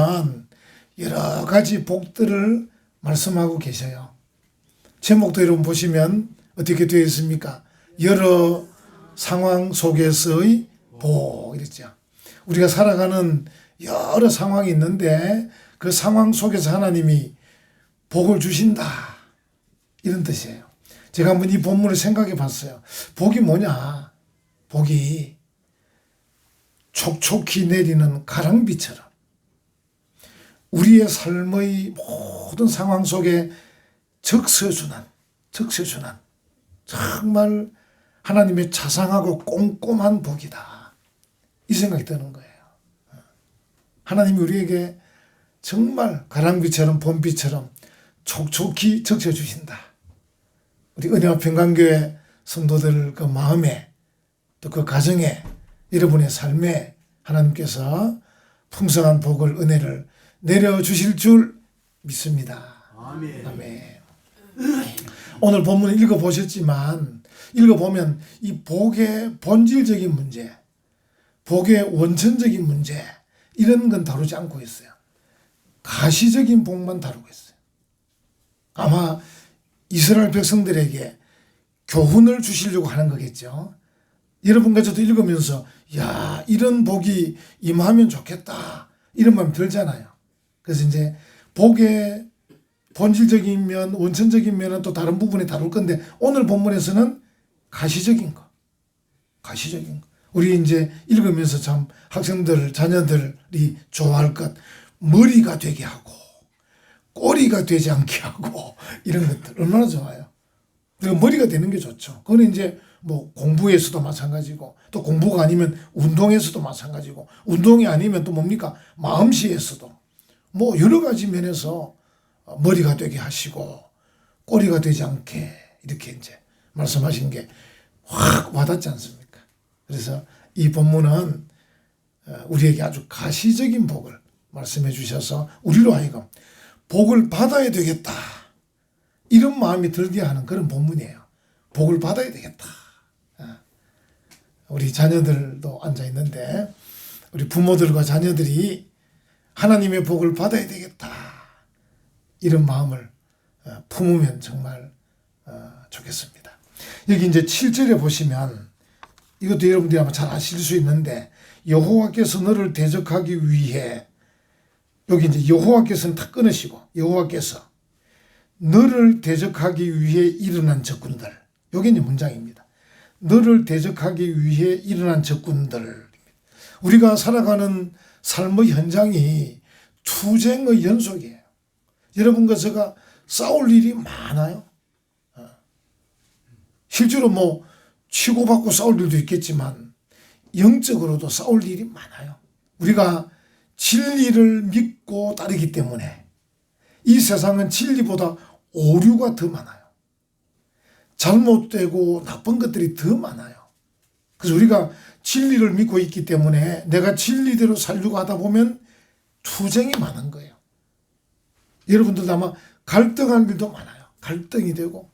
보면 여러 가지 복들을 말씀하고 계셔요. 제목도 여러분 보시면 어떻게 되어 있습니까? 여러 상황 속에서의 복 이랬죠. 우리가 살아가는 여러 상황이 있는데 그 상황 속에서 하나님이 복을 주신다 이런 뜻이에요. 제가 한번 이 본문을 생각해 봤어요. 복이 뭐냐? 복이 촉촉히 내리는 가랑비처럼 우리의 삶의 모든 상황 속에 적셔주는 정말 하나님의 자상하고 꼼꼼한 복이다. 이 생각이 드는 거예요. 하나님이 우리에게 정말 가랑비처럼 봄비처럼 촉촉히 적셔주신다. 우리 은혜와 평강교회 성도들 그 마음에 또 그 가정에 여러분의 삶에 하나님께서 풍성한 복을 은혜를 내려주실 줄 믿습니다. 아멘. 아멘. 오늘 본문을 읽어보셨지만 읽어보면 이 복의 본질적인 문제, 복의 원천적인 문제 이런 건 다루지 않고 있어요. 가시적인 복만 다루고 있어요. 아마 이스라엘 백성들에게 교훈을 주시려고 하는 거겠죠. 여러분과 저도 읽으면서 야 이런 복이 임하면 좋겠다 이런 마음이 들잖아요. 그래서 이제 복의 본질적인 면, 원천적인 면은 또 다른 부분에 다룰 건데 오늘 본문에서는 가시적인 거. 우리 이제 읽으면서 참 학생들, 자녀들이 좋아할 것 머리가 되게 하고 꼬리가 되지 않게 하고 이런 것들 얼마나 좋아요. 그리고 머리가 되는 게 좋죠. 그건 이제 뭐 공부에서도 마찬가지고 또 공부가 아니면 운동에서도 마찬가지고 운동이 아니면 또 뭡니까? 마음씨에서도 뭐 여러 가지 면에서 머리가 되게 하시고 꼬리가 되지 않게 이렇게 이제 말씀하신 게 확 와닿지 않습니까? 그래서 이 본문은 우리에게 아주 가시적인 복을 말씀해 주셔서 우리로 하여금 복을 받아야 되겠다 이런 마음이 들게 하는 그런 본문이에요. 복을 받아야 되겠다. 우리 자녀들도 앉아 있는데 우리 부모들과 자녀들이 하나님의 복을 받아야 되겠다 이런 마음을 품으면 정말 좋겠습니다. 여기 이제 7절에 보시면 이것도 여러분들이 아마 잘 아실 수 있는데 여호와께서 너를 대적하기 위해 여기 이제 여호와께서는 다 끊으시고 여호와께서 너를 대적하기 위해 일어난 적군들 여기 이제 문장입니다. 너를 대적하기 위해 일어난 적군들 우리가 살아가는 삶의 현장이 투쟁의 연속이에요. 여러분과 제가 싸울 일이 많아요. 실제로 뭐 치고받고 싸울 일도 있겠지만 영적으로도 싸울 일이 많아요. 우리가 진리를 믿고 따르기 때문에 이 세상은 진리보다 오류가 더 많아요. 잘못되고 나쁜 것들이 더 많아요. 그래서 우리가 진리를 믿고 있기 때문에 내가 진리대로 살려고 하다 보면 투쟁이 많은 거예요. 여러분들도 아마 갈등할 일도 많아요. 갈등이 되고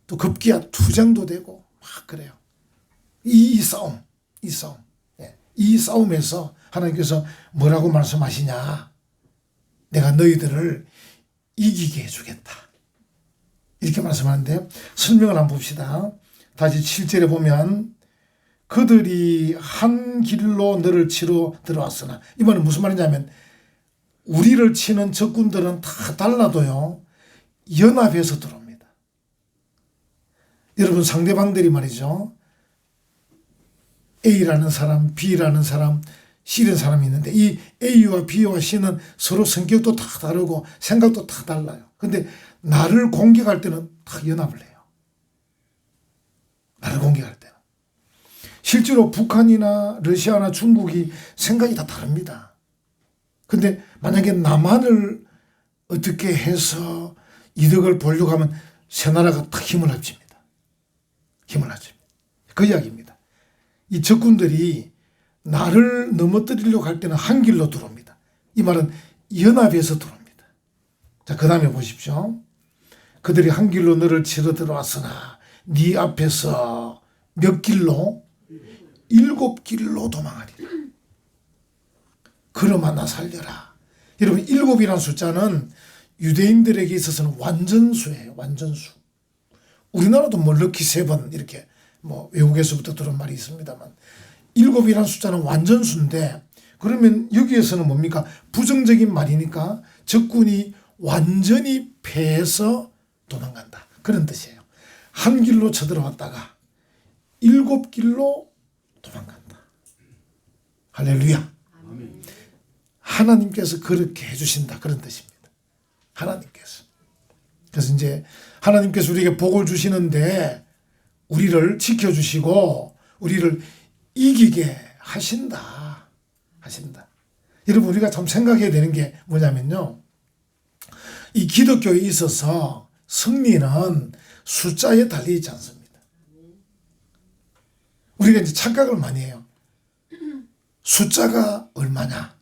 또 급기야 투쟁도 되고 막 그래요. 이 싸움에서 하나님께서 뭐라고 말씀하시냐? 내가 너희들을 이기게 해주겠다. 이렇게 말씀하는데 설명을 한번 봅시다. 다시 7절에 보면 그들이 한 길로 너를 치러 들어왔으나 이 말은 무슨 말이냐면 우리를 치는 적군들은 다 달라도요 연합해서 들어옵니다. 여러분 상대방들이 말이죠 A라는 사람, B라는 사람, C라는 사람이 있는데 이 A와 B와 C는 서로 성격도 다 다르고 생각도 다 달라요. 근데 나를 공격할 때는 다 연합을 해요. 나를 공격할 때는. 실제로 북한이나 러시아나 중국이 생각이 다 다릅니다. 근데 만약에 남한을 어떻게 해서 이득을 보려고 하면 세 나라가 다 힘을 합칩니다. 그 이야기입니다. 이 적군들이 나를 넘어뜨리려고 할 때는 한 길로 들어옵니다. 이 말은 연합해서 들어옵니다. 자, 그 다음에 보십시오. 그들이 한 길로 너를 치러 들어왔으나 네 앞에서 몇 길로? 7길로 도망하리라. 그러마 나 살려라. 여러분, 일곱이라는 숫자는 유대인들에게 있어서는 완전수예요. 완전수. 우리나라도 뭐 럭키 세븐 이렇게 뭐 외국에서부터 들은 말이 있습니다만, 일곱이라는 숫자는 완전수인데, 그러면 여기에서는 뭡니까? 부정적인 말이니까 적군이 완전히 패해서 도망간다, 그런 뜻이에요. 한 길로 쳐들어왔다가 일곱 길로 도망간다. 할렐루야. 하나님께서 그렇게 해주신다, 그런 뜻입니다. 하나님께서. 그래서 이제 하나님께서 우리에게 복을 주시는데 우리를 지켜주시고 우리를 이기게 하신다. 여러분, 우리가 참 생각해야 되는 게 뭐냐면요, 이 기독교에 있어서 승리는 숫자에 달려있지 않습니다. 우리가 이제 착각을 많이 해요. 숫자가 얼마냐,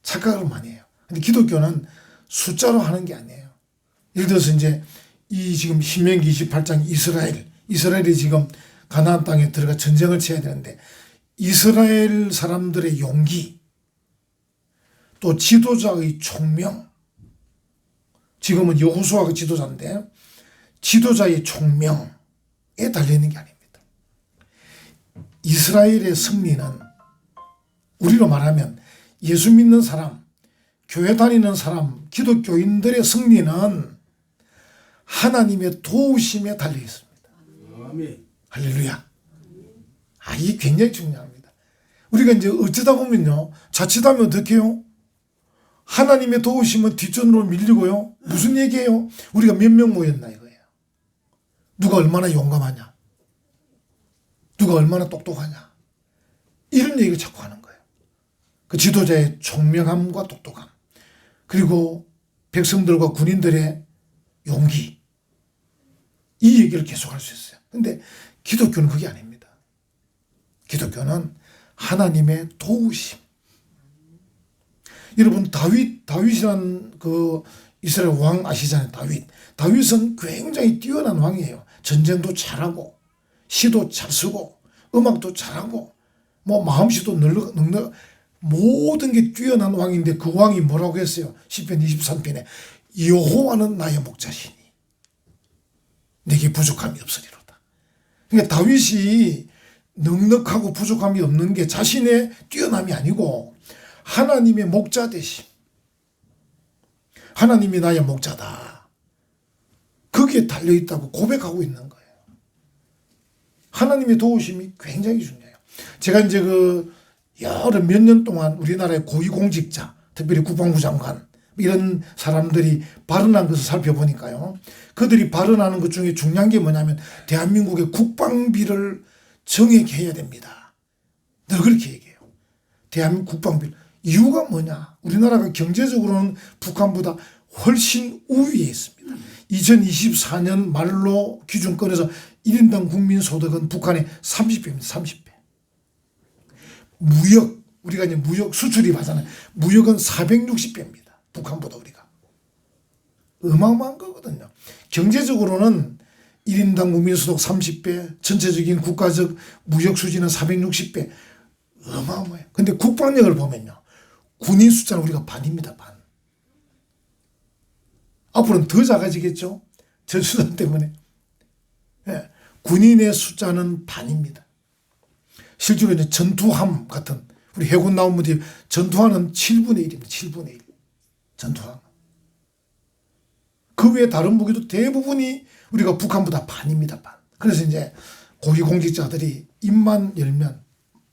착각을 많이 해요. 근데 기독교는 숫자로 하는 게 아니에요. 예를 들어서 이제 이 지금 신명기 28장 이스라엘이 지금 가나안 땅에 들어가 전쟁을 쳐야 되는데, 이스라엘 사람들의 용기, 또 지도자의 총명, 지금은 여호수아가 지도자인데 지도자의 총명에 달려있는 게 아닙니다. 이스라엘의 승리는, 우리로 말하면 예수 믿는 사람, 교회 다니는 사람, 기독교인들의 승리는 하나님의 도우심에 달려 있습니다. 아멘. 할렐루야. 이게 굉장히 중요합니다. 우리가 이제 어쩌다 보면요, 자칫하면 어떻게 해요? 하나님의 도우심은 뒷전으로 밀리고요. 무슨 얘기예요? 우리가 몇 명 모였나 이거예요. 누가 얼마나 용감하냐, 누가 얼마나 똑똑하냐, 이런 얘기를 자꾸 하는 거예요. 그 지도자의 총명함과 똑똑함, 그리고 백성들과 군인들의 용기, 이 얘기를 계속할 수 있어요. 근데 기독교는 그게 아닙니다. 기독교는 하나님의 도우심. 여러분, 다윗이라는 그 이스라엘 왕 아시잖아요. 다윗은 굉장히 뛰어난 왕이에요. 전쟁도 잘하고 시도 잘 쓰고 음악도 잘하고 뭐 마음씨도 넉넉, 모든 게 뛰어난 왕인데, 그 왕이 뭐라고 했어요? 시편 23편에 여호와는 나의 목자시니 내게 부족함이 없으리로다. 그러니까 다윗이 넉넉하고 부족함이 없는 게 자신의 뛰어남이 아니고 하나님의 목자 되심, 하나님이 나의 목자다, 거기에 달려있다고 고백하고 있는 거예요. 하나님의 도우심이 굉장히 중요해요. 제가 이제 여러 몇 년 동안 우리나라의 고위공직자, 특별히 국방부 장관, 이런 사람들이 발언한 것을 살펴보니까요, 그들이 발언하는 것 중에 중요한 게 뭐냐면 대한민국의 국방비를 정액해야 됩니다. 늘 그렇게 얘기해요. 대한민국 국방비. 이유가 뭐냐? 우리나라가 경제적으로는 북한보다 훨씬 우위에 있습니다. 2024년 말로 기준권에서 1인당 국민소득은 북한의 30배입니다. 30배. 무역, 우리가 이제 무역 수출이 하잖아요. 무역은 460배입니다. 북한보다 우리가. 어마어마한 거거든요. 경제적으로는 1인당 국민소득 30배, 전체적인 국가적 무역 수지는 460배. 어마어마해요. 근데 국방력을 보면요, 군인 숫자는 우리가 반입니다. 반. 앞으로는 더 작아지겠죠? 전수단 때문에. 예, 군인의 숫자는 반입니다. 실제로 이제 전투함 같은, 우리 해군 나온 분들이 전투함은 7분의 1입니다. 7분의 1. 전투함. 그 외에 다른 무기도 대부분이 우리가 북한보다 반입니다. 반. 그래서 이제 고위공직자들이 입만 열면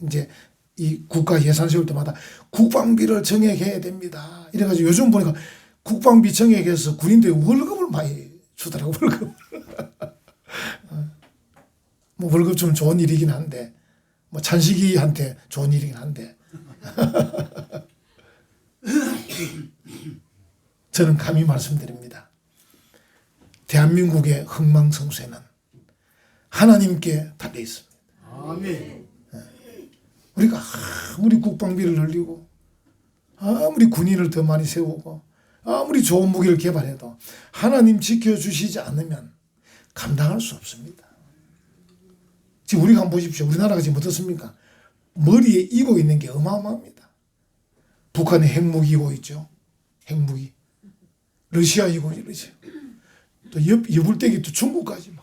이제 이 국가 예산 세울 때마다 국방비를 정액해야 됩니다. 이래가지고 요즘 보니까 국방비 정액해서 군인들이 월급을 많이 주더라고, 월급. 뭐 월급 주면 좋은 일이긴 한데, 뭐 찬식이한테 좋은 일이긴 한데. 저는 감히 말씀드립니다. 대한민국의 흥망성쇠는 하나님께 달려 있습니다. 아멘. 우리가 아무리 국방비를 늘리고 아무리 군인을 더 많이 세우고 아무리 좋은 무기를 개발해도 하나님 지켜주시지 않으면 감당할 수 없습니다. 지금 우리가 한번 보십시오. 우리나라가 지금 어떻습니까? 머리에 이고 있는 게 어마어마합니다. 북한이 핵무기 이고 있죠. 핵무기. 러시아이고 이러죠. 또 여불대기 또 중국까지 막.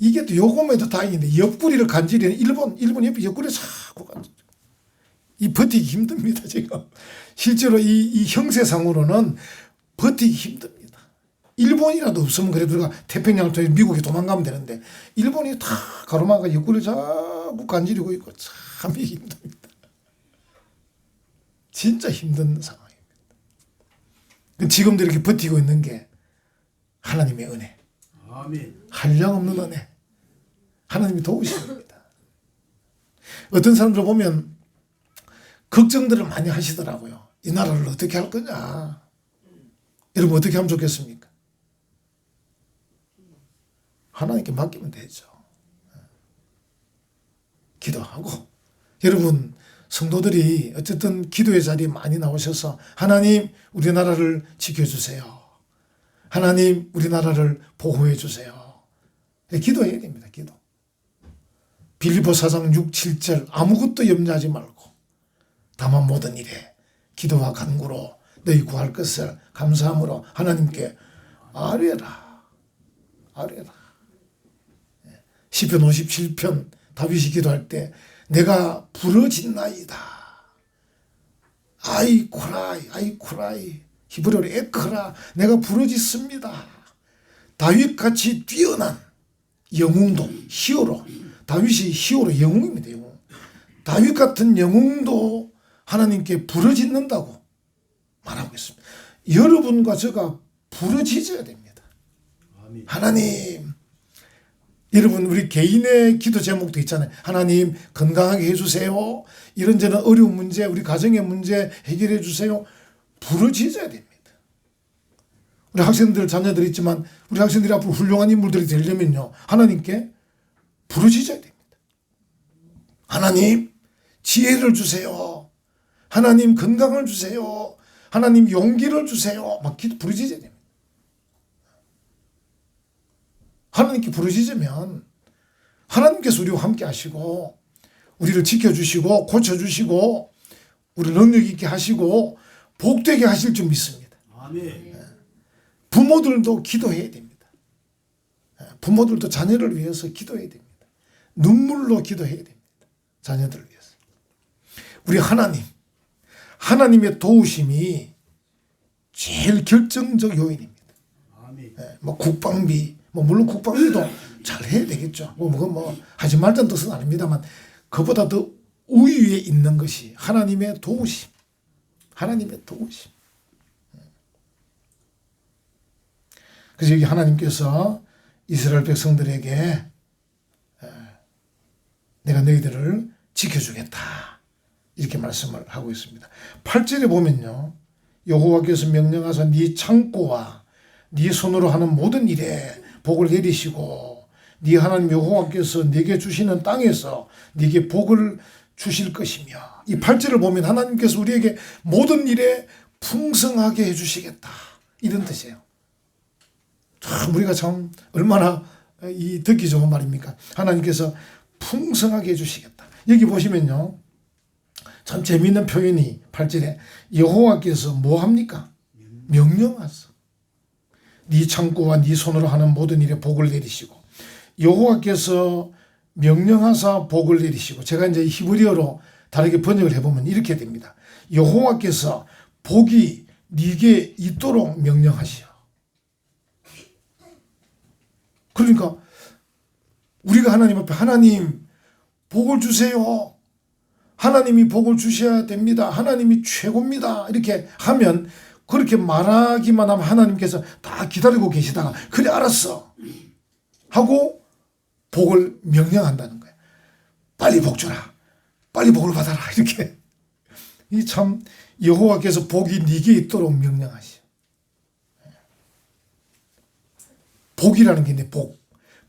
이게 또 요금에도 다행인데 옆구리를 간지리는 일본 옆에 옆구리에 자꾸 간지려. 이 버티기 힘듭니다, 지금. 실제로 이 형세상으로는 버티기 힘듭니다. 일본이라도 없으면 그래도 우리가 태평양을 통해 미국에 도망가면 되는데 일본이 다 가로막아 옆구리를 자꾸 간지리고 있고 참 힘듭니다. 진짜 힘든 상황입니다. 지금도 이렇게 버티고 있는 게 하나님의 은혜. 아멘. 한량없는 은혜. 하나님이 도우십니다. 어떤 사람들 보면 걱정들을 많이 하시더라고요. 이 나라를 어떻게 할 거냐. 여러분 어떻게 하면 좋겠습니까? 하나님께 맡기면 되죠. 기도하고. 여러분 성도들이 어쨌든 기도의 자리에 많이 나오셔서 하나님 우리나라를 지켜주세요. 하나님 우리나라를 보호해 주세요. 기도해야 됩니다. 기도. 빌립보 4장 6, 7절 아무것도 염려하지 말고 다만 모든 일에 기도와 간구로 너희 구할 것을 감사함으로 하나님께 아뢰라. 아뢰라. 시편 57편 다윗이 기도할 때 내가 부르짖나이다. 아이 쿠라이 히브리어로 에크라 내가 부르짖습니다. 다윗같이 뛰어난 영웅도 히어로 다윗이 히어로 영웅입니다. 영웅. 다윗 같은 영웅도 하나님께 부르짖는다고 말하고 있습니다. 여러분과 제가 부르짖어야 됩니다. 아멘. 하나님 여러분 우리 개인의 기도 제목도 있잖아요. 하나님 건강하게 해주세요. 이런저런 어려운 문제 우리 가정의 문제 해결해 주세요. 부르짖어야 됩니다. 우리 학생들 자녀들 있지만 우리 학생들이 앞으로 훌륭한 인물들이 되려면요. 하나님께 부르짖어야 됩니다. 하나님 지혜를 주세요. 하나님 건강을 주세요. 하나님 용기를 주세요. 막 부르짖어야 됩니다. 하나님께 부르짖으면 하나님께서 우리와 함께 하시고 우리를 지켜주시고 고쳐주시고 우리 능력 있게 하시고 복되게 하실 줄 믿습니다. 아멘. 부모들도 기도해야 됩니다. 부모들도 자녀를 위해서 기도해야 됩니다. 눈물로 기도해야 됩니다. 자녀들을 위해서. 우리 하나님의 도우심이 제일 결정적 요인입니다. 아멘. 국방비, 물론 국방비도 잘 해야 되겠죠. 하지 말자는 뜻은 아닙니다만, 그보다 더 우위에 있는 것이 하나님의 도우심. 하나님의 도우심. 그래서 여기 하나님께서 이스라엘 백성들에게 내가 너희들을 지켜주겠다. 이렇게 말씀을 하고 있습니다. 8절에 보면요. 여호와께서 명령하사 네 창고와 네 손으로 하는 모든 일에 복을 내리시고 네 하나님 여호와께서 네게 주시는 땅에서 네게 복을 주실 것이며 이 8절을 보면 하나님께서 우리에게 모든 일에 풍성하게 해주시겠다. 이런 뜻이에요. 참 우리가 참 얼마나 듣기 좋은 말입니까? 하나님께서 풍성하게 해주시겠다. 여기 보시면요. 참 재미있는 표현이 8절에 여호와께서 뭐 합니까? 명령하사. 네 창고와 네 손으로 하는 모든 일에 복을 내리시고 여호와께서 명령하사 복을 내리시고 제가 이제 히브리어로 다르게 번역을 해보면 이렇게 됩니다. 여호와께서 복이 네게 있도록 명령하시오. 그러니까 우리가 하나님 앞에 하나님 복을 주세요. 하나님이 복을 주셔야 됩니다. 하나님이 최고입니다. 이렇게 하면 그렇게 말하기만 하면 하나님께서 다 기다리고 계시다가 그래 알았어 하고 복을 명령한다는 거예요. 빨리 복 주라. 빨리 복을 받아라. 이렇게. 이 참 여호와께서 복이 네게 있도록 명령하시오. 복이라는 게 있는데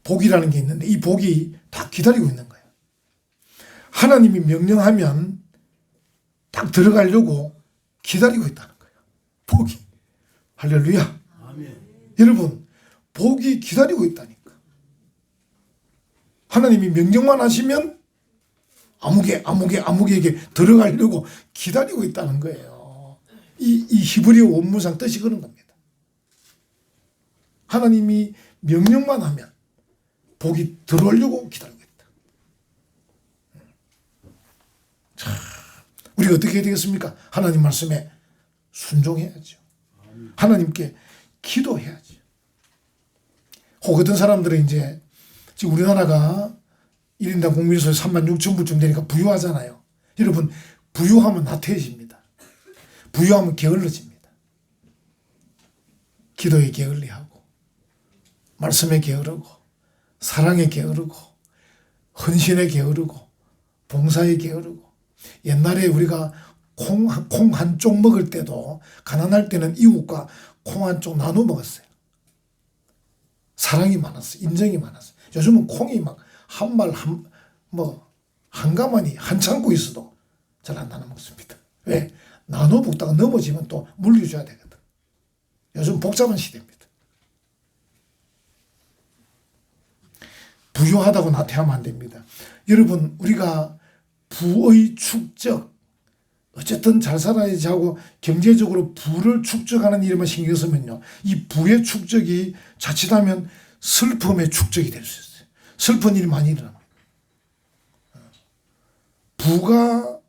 복이라는 게 있는데 이 복이 다 기다리고 있는 거예요. 하나님이 명령하면 딱 들어가려고 기다리고 있다는 거예요. 복이. 할렐루야. 아멘. 여러분 복이 기다리고 있다니까. 하나님이 명령만 하시면 아무개에게 들어가려고 기다리고 있다는 거예요. 이 히브리어 원문상 뜻이 그런 겁니다. 하나님이 명령만 하면 복이 들어오려고 기다리고 있다. 자, 우리가 어떻게 해야 되겠습니까? 하나님 말씀에 순종해야죠. 하나님께 기도해야죠. 혹 어떤 사람들은 이제 지금 우리나라가 1인당 국민소득 36,000불쯤 되니까 부유하잖아요. 여러분, 부유하면 나태해집니다. 부유하면 게을러집니다. 기도에 게을리하고 말씀에 게으르고 사랑에 게으르고 헌신에 게으르고 봉사에 게으르고 옛날에 우리가 콩 한 쪽 먹을 때도 가난할 때는 이웃과 콩 한 쪽 나눠 먹었어요. 사랑이 많았어요. 인정이 많았어요. 요즘은 콩이 막 한 가마니 한 창고 있어도 잘 안 나눠 먹습니다. 왜? 나눠 먹다가 넘어지면 또 물려줘야 되거든. 요즘 복잡한 시대입니다. 부유하다고 나태하면 안 됩니다. 여러분, 우리가 부의 축적, 어쨌든 잘 살아야지 하고 경제적으로 부를 축적하는 일에만 신경 쓰면요, 이 부의 축적이 자칫하면 슬픔의 축적이 될 수 있어요. 슬픈 일이 많이 일어납니다. 부가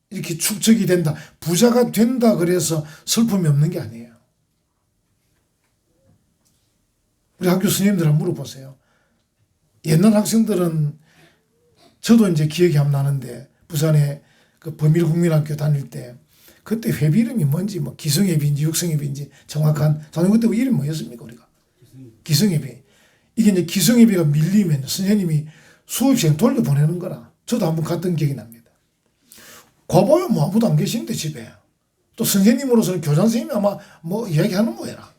이렇게 축적이 된다, 부자가 된다 그래서 슬픔이 없는 게 아니에요. 우리 학교 선생님들 한번 물어보세요. 옛날 학생들은, 저도 이제 기억이 안 나는데 부산에 그 범일국민학교 다닐 때 그때 회비 이름이 뭔지 뭐 기성회비인지 육성회비인지 정확한, 저는 그때 이름이 뭐였습니까 우리가? 기성회비. 이게 이제 기성회비가 밀리면 선생님이 수업시간 돌려보내는 거라. 저도 한번 갔던 기억이 납니다. 과봐요 뭐 아무도 안 계시는데 집에. 또 선생님으로서는 교장 선생님이 아마 뭐 이야기하는 거야.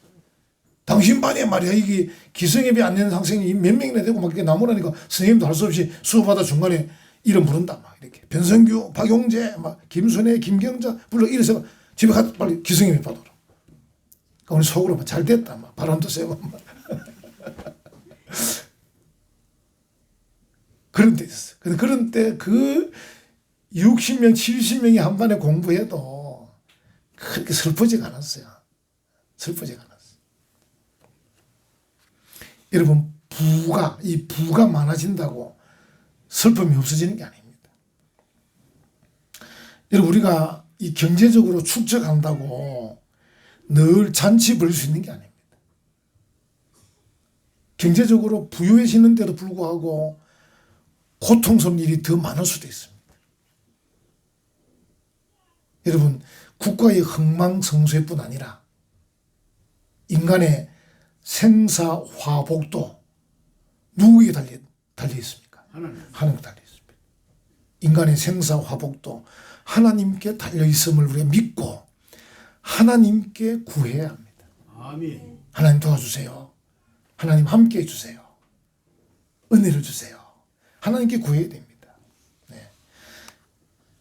당신 반에 말이야 이게 기성예비 안 내는 학생이 몇 명이나 되고 막 이렇게 나무라니까 선생님도 할 수 없이 수업하다 중간에 이름 부른다 막 이렇게 변성규, 박용재, 막 김순애, 김경자 불러 이래서 집에 가서 빨리 기성예비 받아라. 그러니까 우리 속으로 막 잘 됐다 막 바람도 쐬고 막 그런 데 있었어. 근데 그런 때 그 60명, 70명이 한 반에 공부해도 그렇게 슬프지가 않았어요. 슬프지가 않았어요. 여러분, 이 부가 많아진다고 슬픔이 없어지는 게 아닙니다. 여러분, 우리가 이 경제적으로 축적한다고 늘 잔치 벌일 수 있는 게 아닙니다. 경제적으로 부유해지는데도 불구하고 고통스러운 일이 더 많을 수도 있습니다. 여러분, 국가의 흥망성쇠뿐 아니라 인간의 생사화복도 누구에게 달려 있습니까? 하나님께 달려 있습니다. 인간의 생사화복도 하나님께 달려 있음을 우리가 믿고 하나님께 구해야 합니다. 아멘. 하나님 도와주세요. 하나님 함께 해주세요. 은혜를 주세요. 하나님께 구해야 됩니다. 네.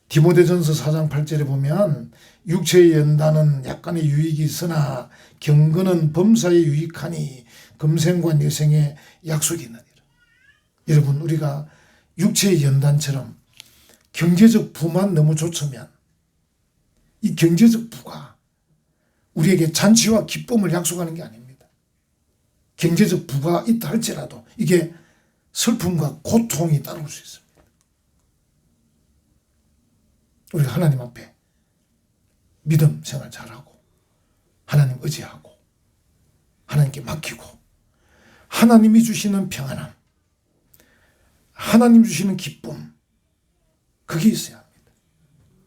디모데전서 4장 8절에 보면 육체의 연단은 약간의 유익이 있으나 경건은 범사에 유익하니 금생과 여생의 약속이 있느니라. 여러분, 우리가 육체의 연단처럼 경제적 부만 너무 좇으면 이 경제적 부가 우리에게 잔치와 기쁨을 약속하는 게 아닙니다. 경제적 부가 있다 할지라도 이게 슬픔과 고통이 따라올 수 있습니다. 우리가 하나님 앞에 믿음 생활 잘하고 하나님 의지하고 하나님께 맡기고 하나님이 주시는 평안함, 하나님 주시는 기쁨, 그게 있어야 합니다.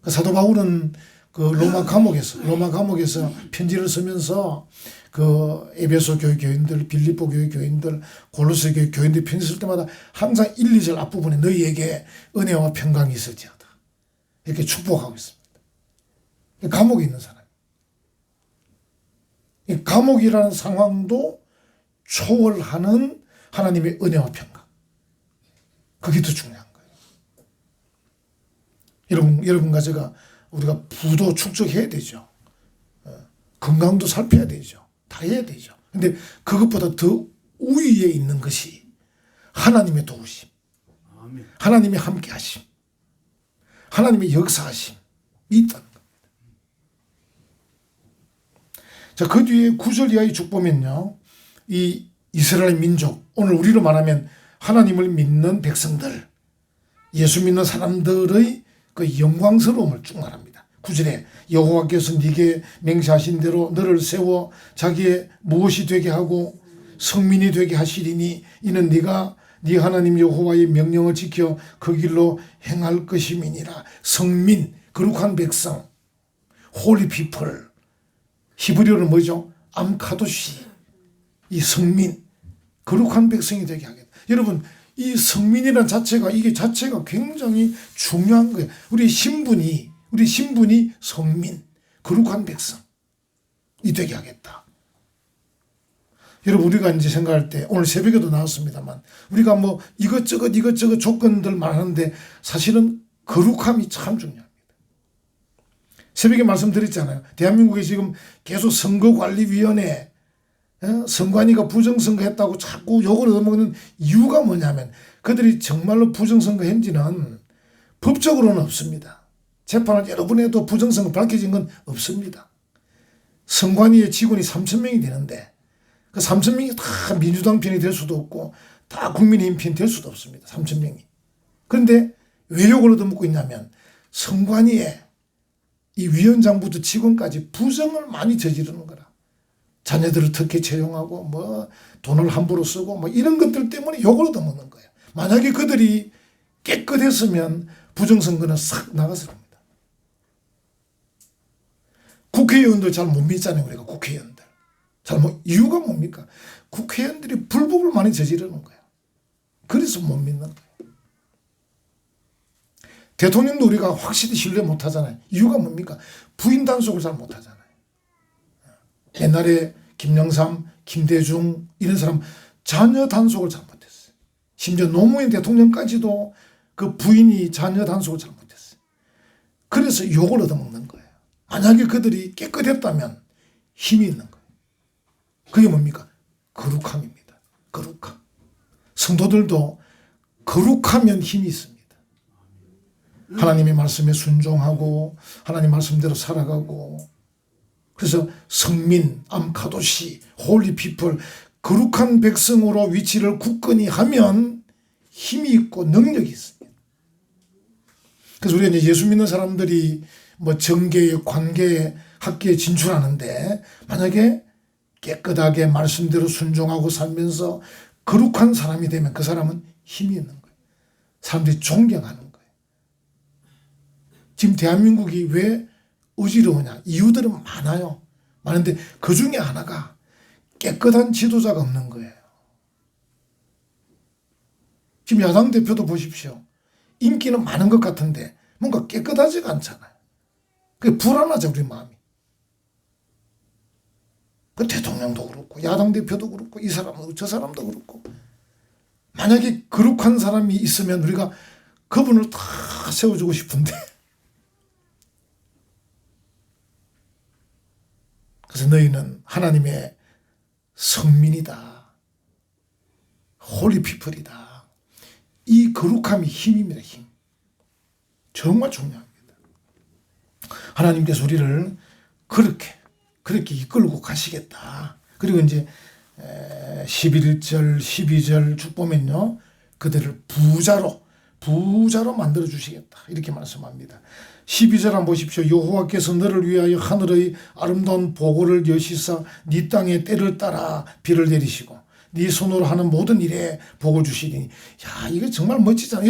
사도 바울은 그 로마 감옥에서 편지를 쓰면서 그 에베소 교회 교인들, 빌립보 교회 교인들, 골로새 교회 교인들 편지 쓸 때마다 항상 1, 2절 앞부분에 너희에게 은혜와 평강이 있을지어다 이렇게 축복하고 있습니다. 감옥에 있는 사람. 이 감옥이라는 상황도 초월하는 하나님의 은혜와 평강. 그게 더 중요한 거예요. 여러분과 제가 우리가 부도 축적해야 되죠. 건강도 살펴야 되죠. 다 해야 되죠. 근데 그것보다 더 우위에 있는 것이 하나님의 도우심, 하나님의 함께 하심, 하나님의 역사하심이 있다는 겁니다. 자, 그 뒤에 9절 이하의 쭉 보면요, 이 이스라엘 민족, 오늘 우리로 말하면 하나님을 믿는 백성들, 예수 믿는 사람들의 그 영광스러움을 쭉 말합니다. 9절에 여호와께서 네게 맹세하신 대로 너를 세워 자기의 무엇이 되게 하고 성민이 되게 하시리니 이는 네가 네 하나님 여호와의 명령을 지켜 그 길로 행할 것임이니라. 성민, 거룩한 백성, holy people, 히브리어는 뭐죠? 암카도시, 이 성민, 거룩한 백성이 되게 하겠다. 여러분, 이 성민이라는 자체가, 이게 자체가 굉장히 중요한 거예요. 우리 신분이 성민, 거룩한 백성이 되게 하겠다. 여러분, 우리가 이제 생각할 때, 오늘 새벽에도 나왔습니다만, 우리가 뭐 이것저것 조건들 말하는데 사실은 거룩함이 참 중요합니다. 새벽에 말씀드렸잖아요. 대한민국에 지금 계속 선거관리위원회, 선관위가 부정선거했다고 자꾸 욕을 얻어먹는 이유가 뭐냐면 그들이 정말로 부정선거 했는지는 법적으로는 없습니다. 재판을 여러 번 해도 부정선거 밝혀진 건 없습니다. 선관위의 직원이 3,000명이 되는데 그 3,000명이 다 민주당 편이 될 수도 없고 다 국민의힘 편이 될 수도 없습니다. 3,000명이. 그런데 왜 욕을 얻어먹고 있냐면 선관위에 이 위원장부터 직원까지 부정을 많이 저지르는 거라. 자녀들을 특혜 채용하고 뭐 돈을 함부로 쓰고 뭐 이런 것들 때문에 욕을 얻어먹는 거예요. 만약에 그들이 깨끗했으면 부정선거는 싹 나갔을 겁니다. 국회의원들 잘 못 믿잖아요. 우리가 국회의원들. 이유가 뭡니까? 국회의원들이 불법을 많이 저지르는 거예요. 그래서 못 믿는 거예요. 대통령도 우리가 확실히 신뢰 못 하잖아요. 이유가 뭡니까? 부인 단속을 잘 못 하잖아요. 옛날에 김영삼, 김대중 이런 사람 자녀 단속을 잘 못했어요. 심지어 노무현 대통령까지도 그 부인이 자녀 단속을 잘 못했어요. 그래서 욕을 얻어먹는 거예요. 만약에 그들이 깨끗했다면 힘이 있는 거예요. 그게 뭡니까? 거룩함입니다. 거룩함. 성도들도 거룩하면 힘이 있습니다. 하나님의 말씀에 순종하고 하나님 말씀대로 살아가고, 그래서 성민, 암카도시, 홀리 피플, 거룩한 백성으로 위치를 굳건히 하면 힘이 있고 능력이 있습니다. 그래서 우리가 이제 예수 믿는 사람들이 뭐 정계에, 관계에, 학계에 진출하는데 만약에 깨끗하게 말씀대로 순종하고 살면서 거룩한 사람이 되면 그 사람은 힘이 있는 거예요. 사람들이 존경하는 거예요. 지금 대한민국이 왜 어지러우냐? 이유들은 많아요. 많은데 그 중에 하나가 깨끗한 지도자가 없는 거예요. 지금 야당 대표도 보십시오. 인기는 많은 것 같은데 뭔가 깨끗하지가 않잖아요. 그게 불안하죠, 우리 마음이. 그 대통령도 그렇고 야당 대표도 그렇고 이 사람도 저 사람도 그렇고, 만약에 거룩한 사람이 있으면 우리가 그분을 다 세워주고 싶은데, 그래서 너희는 하나님의 성민이다. 홀리 피플이다. 이 거룩함이 힘입니다. 힘. 정말 중요합니다. 하나님께서 우리를 그렇게 이끌고 가시겠다. 그리고 이제 11절 12절 쭉 보면요, 그들을 부자로 만들어 주시겠다 이렇게 말씀합니다. 12절 한번 보십시오. 여호와께서 너를 위하여 하늘의 아름다운 보고를 여시사 네 땅에 때를 따라 비를 내리시고 네 손으로 하는 모든 일에 복을 주시리니. 야, 이거 정말 멋지잖아요.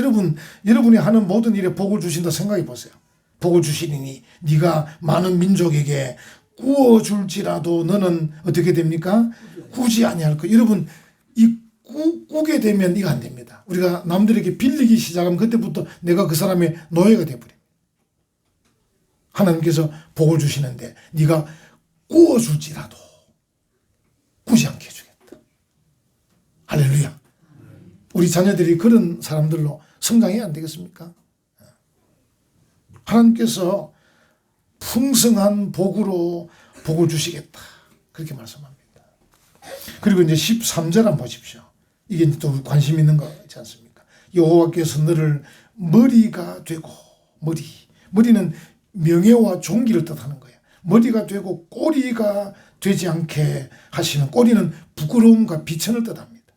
여러분이 하는 모든 일에 복을 주신다 생각해 보세요. 복을 주시리니 네가 많은 민족에게 꾸어줄지라도 너는 어떻게 됩니까? 꾸지 아니할 거. 여러분, 이 꾸게 되면 이거 안 됩니다. 우리가 남들에게 빌리기 시작하면 그때부터 내가 그 사람의 노예가 돼버립니다. 하나님께서 복을 주시는데 네가 꾸어줄지라도 꾸지 않게 해주겠다. 할렐루야. 우리 자녀들이 그런 사람들로 성장해야 안 되겠습니까? 하나님께서 풍성한 복으로 복을 주시겠다. 그렇게 말씀합니다. 그리고 이제 13절 한번 보십시오. 이게 또 관심 있는 거 있지 않습니까? 여호와께서 너를 머리가 되고 머리. 머리는 명예와 존귀를 뜻하는 거예요. 머리가 되고 꼬리가 되지 않게 하시는, 꼬리는 부끄러움과 비천을 뜻합니다.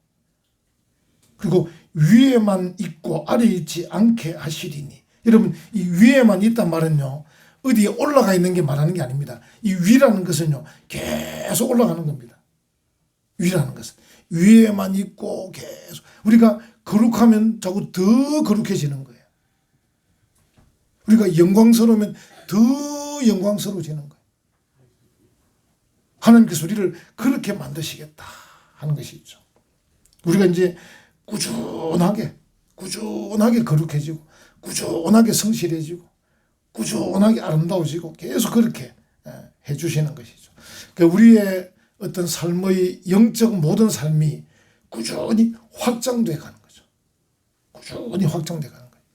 그리고 위에만 있고 아래에 있지 않게 하시리니. 여러분, 이 위에만 있단 말은요, 어디에 올라가 있는 게 말하는 게 아닙니다. 이 위라는 것은요, 계속 올라가는 겁니다. 위라는 것은 위에만 있고 계속, 우리가 거룩하면 자꾸 더 거룩해지는 거예요. 우리가 영광스러우면 더 영광스러워지는 거예요. 하나님께서 우리를 그렇게 만드시겠다 하는 것이죠. 우리가 이제 꾸준하게 거룩해지고, 꾸준하게 성실해지고, 꾸준하게 아름다워지고, 계속 그렇게 해주시는 것이죠. 그러니까 우리의 어떤 삶의 영적 모든 삶이 꾸준히 확장돼 가는 거죠. 꾸준히 확장돼 가는 거예요.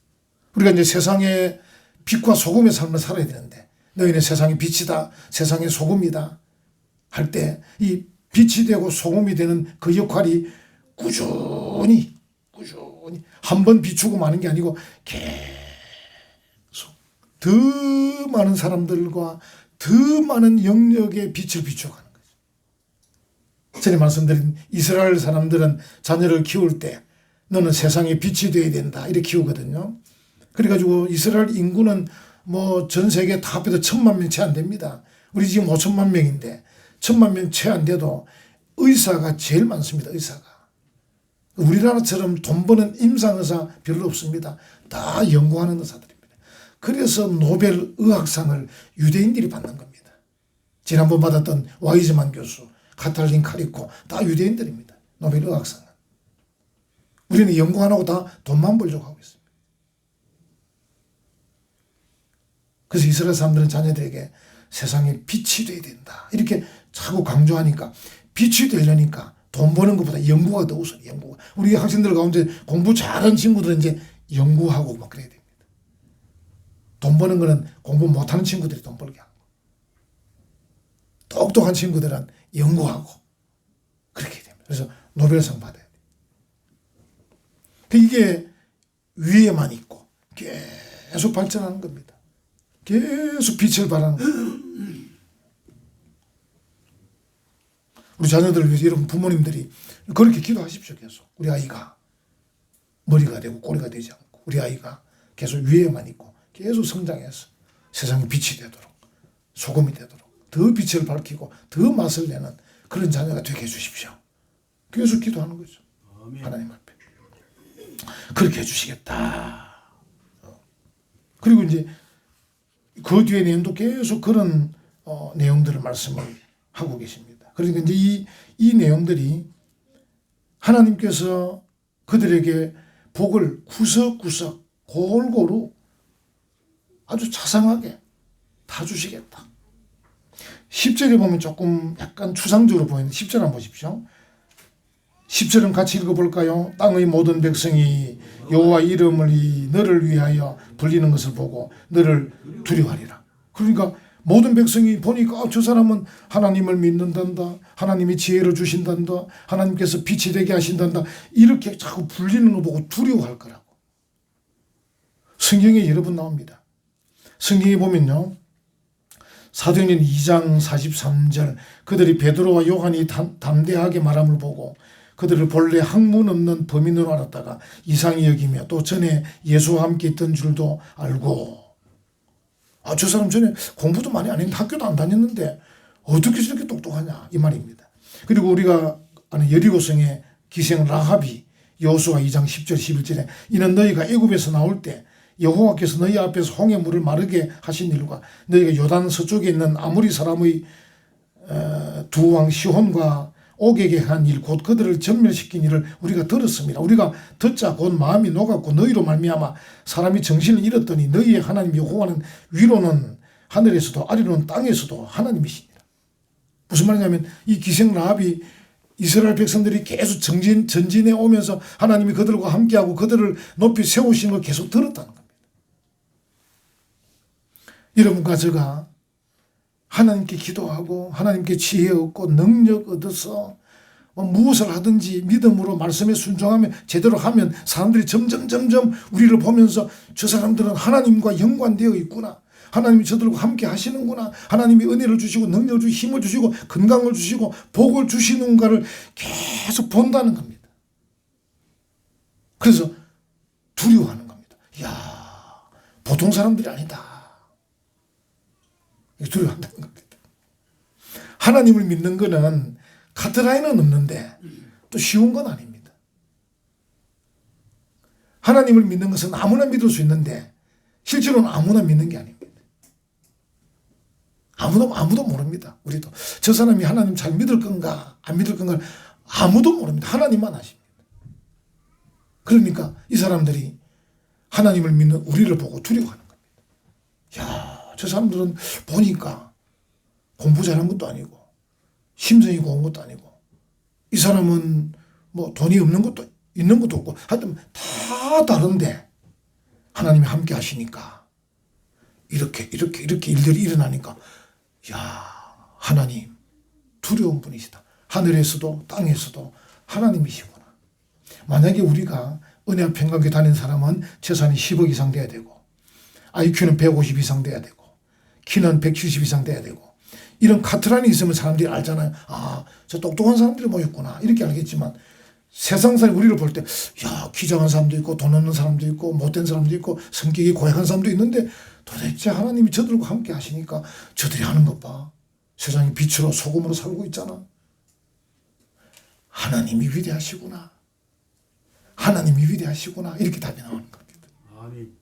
우리가 이제 세상의 빛과 소금의 삶을 살아야 되는데, 너희는 세상의 빛이다, 세상의 소금이다 할 때, 이 빛이 되고 소금이 되는 그 역할이 꾸준히 한 번 비추고 마는 게 아니고 계속 더 많은 사람들과 더 많은 영역의 빛을 비춰가는 거죠. 전에 말씀드린 이스라엘 사람들은 자녀를 키울 때 너는 세상의 빛이 되어야 된다 이렇게 키우거든요. 그래가지고 이스라엘 인구는 뭐 전 세계 다 합해도 1,000만 명 채 안 됩니다. 우리 지금 5천만 명인데 1,000만 명 채 안 돼도 의사가 제일 많습니다. 의사가. 우리나라처럼 돈 버는 임상의사 별로 없습니다. 다 연구하는 의사들입니다. 그래서 노벨 의학상을 유대인들이 받는 겁니다. 지난번 받았던 와이즈만 교수, 카탈린 카리코 다 유대인들입니다. 노벨 의학상은. 우리는 연구 안 하고 다 돈만 벌려고 하고 있습니다. 그래서 이스라엘 사람들은 자녀들에게 세상에 빛이 돼야 된다 이렇게 자꾸 강조하니까, 빛이 되려니까 돈 버는 것보다 연구가 더 우선. 연구가. 우리 학생들 가운데 공부 잘하는 친구들은 이제 연구하고 막 그래야 됩니다. 돈 버는 거는 공부 못하는 친구들이 돈 벌게 하고, 똑똑한 친구들은 연구하고 그렇게 됩니다. 그래서 노벨상 받아야 돼요. 이게 위에만 있고 계속 발전하는 겁니다. 계속 빛을 발하는 거예요. 우리 자녀들을 위해서 여러분 부모님들이 그렇게 기도하십시오. 계속 우리 아이가 머리가 되고 꼬리가 되지 않고, 우리 아이가 계속 위에만 있고 계속 성장해서 세상에 빛이 되도록, 소금이 되도록, 더 빛을 밝히고 더 맛을 내는 그런 자녀가 되게 해주십시오. 계속 기도하는 거죠. 하나님 앞에 그렇게 해주시겠다. 그리고 이제 그 뒤에 내용도 계속 그런 내용들을 말씀을 하고 계십니다. 그러니까 이제 이 내용들이 하나님께서 그들에게 복을 구석구석 골고루 아주 자상하게 다 주시겠다. 10절에 보면 조금 약간 추상적으로 보이는데 10절 한번 보십시오. 10절은 같이 읽어볼까요? 땅의 모든 백성이 여호와 이름을 너를 위하여 불리는 것을 보고 너를 두려워하리라. 그러니까 모든 백성이 보니까 저 사람은 하나님을 믿는단다, 하나님이 지혜를 주신단다, 하나님께서 빛이 되게 하신단다, 이렇게 자꾸 불리는 거 보고 두려워할 거라고. 성경에 여러 번 나옵니다. 성경에 보면요, 사도행전 2장 43절, 그들이 베드로와 요한이 담대하게 말함을 보고 그들을 본래 학문 없는 범인으로 알았다가 이상히 여기며 또 전에 예수와 함께 있던 줄도 알고, 저 사람 전에 공부도 많이 안 했는데 학교도 안 다녔는데 어떻게 저렇게 똑똑하냐 이 말입니다. 그리고 우리가 아는 여리고성의 기생 라합이 여호수아 2장 10절 11절에 이는 너희가 애굽에서 나올 때 여호와께서 너희 앞에서 홍해 물을 마르게 하신 일과 너희가 요단 서쪽에 있는 아모리 사람의 두 왕 시혼과 옥에게 한 일 곧 그들을 전멸시킨 일을 우리가 들었습니다. 우리가 듣자 곧 마음이 녹았고 너희로 말미암아 사람이 정신을 잃었더니 너희의 하나님 여호와는 위로는 하늘에서도 아래로는 땅에서도 하나님이시니라. 무슨 말이냐면 이 기생 라합이 이스라엘 백성들이 계속 전진해 오면서 하나님이 그들과 함께하고 그들을 높이 세우시는 걸 계속 들었다는 겁니다. 여러분과 제가 하나님께 기도하고 하나님께 지혜 얻고 능력 얻어서 무엇을 하든지 믿음으로 말씀에 순종하면 제대로 하면 사람들이 점점 우리를 보면서 저 사람들은 하나님과 연관되어 있구나. 하나님이 저들과 함께 하시는구나. 하나님이 은혜를 주시고 능력을 주시고 힘을 주시고 건강을 주시고 복을 주시는가를 계속 본다는 겁니다. 그래서 두려워하는 겁니다. 이야, 보통 사람들이 아니다. 두려워한다는 겁니다. 하나님을 믿는 거는 카트라인은 없는데 또 쉬운 건 아닙니다. 하나님을 믿는 것은 아무나 믿을 수 있는데 실제로는 아무나 믿는 게 아닙니다. 아무도 모릅니다. 우리도 저 사람이 하나님 잘 믿을 건가 안 믿을 건가 아무도 모릅니다. 하나님만 아십니다. 그러니까 이 사람들이 하나님을 믿는 우리를 보고 두려워하는 겁니다. 야, 저 사람들은 보니까 공부 잘한 것도 아니고 심성이 고운 것도 아니고 이 사람은 뭐 돈이 없는 것도 있는 것도 없고 하여튼 다 다른데 하나님이 함께 하시니까 이렇게 일들이 일어나니까 야, 하나님 두려운 분이시다. 하늘에서도 땅에서도 하나님이시구나. 만약에 우리가 은혜와 평강교회 다니는 사람은 재산이 10억 이상 돼야 되고 IQ는 150 이상 돼야 되고 키는 170 이상 돼야 되고 이런 카트라인이 있으면 사람들이 알잖아요. 아, 저 똑똑한 사람들이 모였구나. 이렇게 알겠지만 세상 사람이 우리를 볼 때 야, 키 작은 사람도 있고 돈 없는 사람도 있고 못된 사람도 있고 성격이 고약한 사람도 있는데 도대체 하나님이 저들과 함께 하시니까 저들이 하는 것 봐. 세상이 빛으로 소금으로 살고 있잖아. 하나님이 위대하시구나. 하나님이 위대하시구나. 이렇게 답이 나오는 겁니다. 아멘.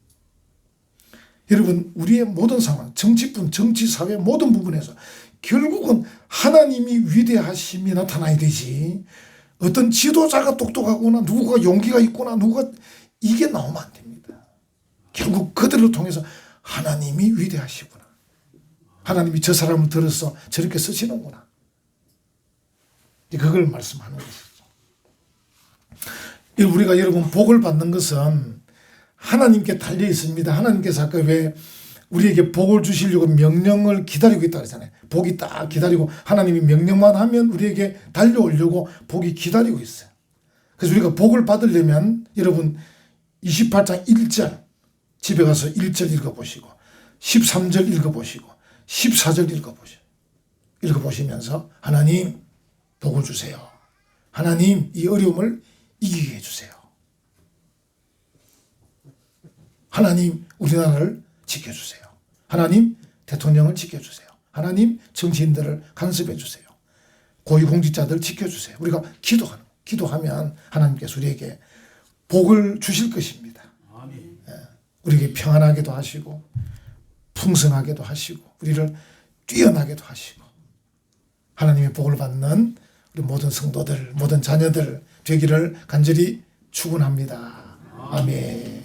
여러분, 우리의 모든 상황, 정치뿐, 정치, 사회 모든 부분에서 결국은 하나님이 위대하심이 나타나야 되지. 어떤 지도자가 똑똑하거나 누구가 용기가 있거나 누가 이게 나오면 안 됩니다. 결국 그들을 통해서 하나님이 위대하시구나. 하나님이 저 사람을 들어서 저렇게 쓰시는구나. 그걸 말씀하는 것이죠. 우리가 여러분 복을 받는 것은 하나님께 달려 있습니다. 하나님께서 아까 왜 우리에게 복을 주시려고 명령을 기다리고 있다고 했잖아요. 복이 딱 기다리고 하나님이 명령만 하면 우리에게 달려오려고 복이 기다리고 있어요. 그래서 우리가 복을 받으려면 여러분 28장 1절 집에 가서 1절 읽어보시고 13절 읽어보시고 14절 읽어보시면서 하나님 복을 주세요. 하나님 이 어려움을 이기게 해주세요. 하나님 우리나라를 지켜주세요. 하나님 대통령을 지켜주세요. 하나님 정치인들을 간섭해 주세요. 고위공직자들 지켜주세요. 우리가 기도하면 하나님께서 우리에게 복을 주실 것입니다. 아멘. 우리에게 평안하게도 하시고 풍성하게도 하시고 우리를 뛰어나게도 하시고 하나님의 복을 받는 우리 모든 성도들 모든 자녀들 되기를 간절히 축원합니다. 아멘.